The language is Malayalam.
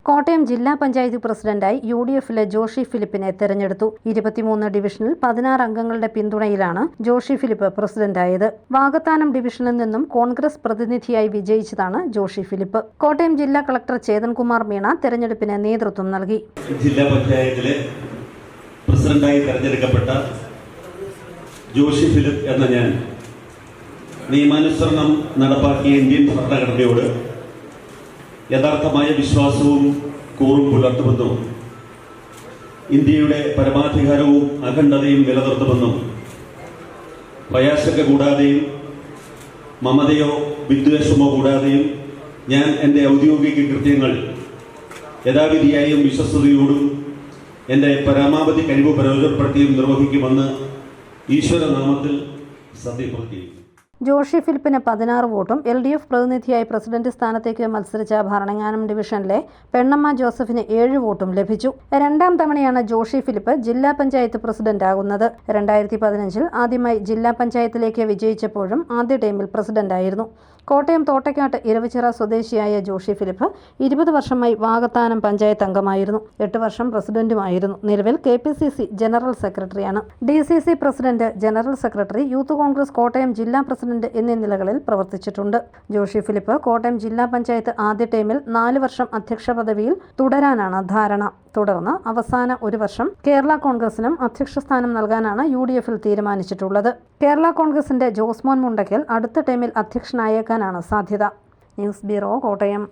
കോട്ടയം ജില്ലാ പഞ്ചായത്ത് പ്രസിഡന്റായി UDF-ലെ ജോഷി ഫിലിപ്പിനെ തെരഞ്ഞെടുത്തു. 23 ഡിവിഷനിൽ 16 അംഗങ്ങളുടെ പിന്തുണയിലാണ് ജോഷി ഫിലിപ്പ് പ്രസിഡന്റായത്. വാകത്താനം ഡിവിഷനിൽ നിന്നും കോൺഗ്രസ് പ്രതിനിധിയായി വിജയിച്ചതാണ് ജോഷി ഫിലിപ്പ്. കോട്ടയം ജില്ലാ കളക്ടർ ചേതൻകുമാർ മീണ തെരഞ്ഞെടുപ്പിന് നേതൃത്വം നൽകി. ജില്ലാ പഞ്ചായത്തിലെ പ്രസിഡന്റായി തെരഞ്ഞെടുക്കപ്പെട്ട ജോഷി ഫിലിപ്പ് എന്ന ഞാൻ നിയമാനുസരണം നടപ്പാക്കിയ ഇന്ത്യൻ ഭരണഘടനയോട് യഥാർത്ഥമായ വിശ്വാസവും കൂറും പുലർത്തുമെന്നും ഇന്ത്യയുടെ പരമാധികാരവും അഖണ്ഡതയും നിലനിർത്തുമെന്നും പ്രയാസക കൂടാതെയും മമതയോ വിദ്വേഷമോ കൂടാതെയും ഞാൻ എൻ്റെ ഔദ്യോഗിക കൃത്യങ്ങൾ യഥാവിധിയായും വിശ്വസ്തയോടും എൻ്റെ പരമാവധി കഴിവ് പ്രയോജനപ്പെടുത്തിയും നിർവഹിക്കുമെന്ന് ഈശ്വരനാമത്തിൽ സത്യപ്രതിജ്ഞ ചെയ്യുന്നു. ജോഷി ഫിലിപ്പിന് 16 വോട്ടും LDF പ്രതിനിധിയായി പ്രസിഡന്റ് സ്ഥാനത്തേക്ക് മത്സരിച്ച ഭരണങ്ങാനം ഡിവിഷനിലെ പെണ്ണമ്മ ജോസഫിന് 7 വോട്ടും ലഭിച്ചു. രണ്ടാം തവണയാണ് ജോഷി ഫിലിപ്പ് ജില്ലാ പഞ്ചായത്ത് പ്രസിഡന്റാകുന്നത്. 2015-ൽ ആദ്യമായി ജില്ലാ പഞ്ചായത്തിലേക്ക് വിജയിച്ചപ്പോഴും ആദ്യ ടൈമിൽ പ്രസിഡന്റായിരുന്നു. കോട്ടയം തോട്ടയ്ക്കാട്ട് ഇരവിച്ചിറ സ്വദേശിയായ ജോഷി ഫിലിപ്പ് 20 വർഷമായി വാകത്താനം പഞ്ചായത്ത് അംഗമായിരുന്നു. 8 വർഷം പ്രസിഡന്റുമായിരുന്നു. നിലവിൽ KPCC ജനറൽ സെക്രട്ടറിയാണ്. DCC president, general secretary, youth Congress Kottayam ജില്ലാ പ്രസിഡന്റ് എന്നീ നിലകളിൽ പ്രവർത്തിച്ചിട്ടുണ്ട്. ജോഷി ഫിലിപ്പ് കോട്ടയം ജില്ലാ പഞ്ചായത്ത് ആദ്യ ടൈമിൽ 4 വർഷം അധ്യക്ഷ പദവിയിൽ തുടരാനാണ് ധാരണ. തുടർന്ന് അവസാന 1 വർഷം കേരള കോൺഗ്രസിനും അധ്യക്ഷ സ്ഥാനം നൽകാനാണ് UDF-ൽ തീരുമാനിച്ചിട്ടുള്ളത്. കേരള കോൺഗ്രസിന്റെ ജോസ്മോൻ മുണ്ടയ്ക്കൽ അടുത്ത ടൈമിൽ അധ്യക്ഷനായേക്കാനാണ് സാധ്യത. News bureau, Kottayam.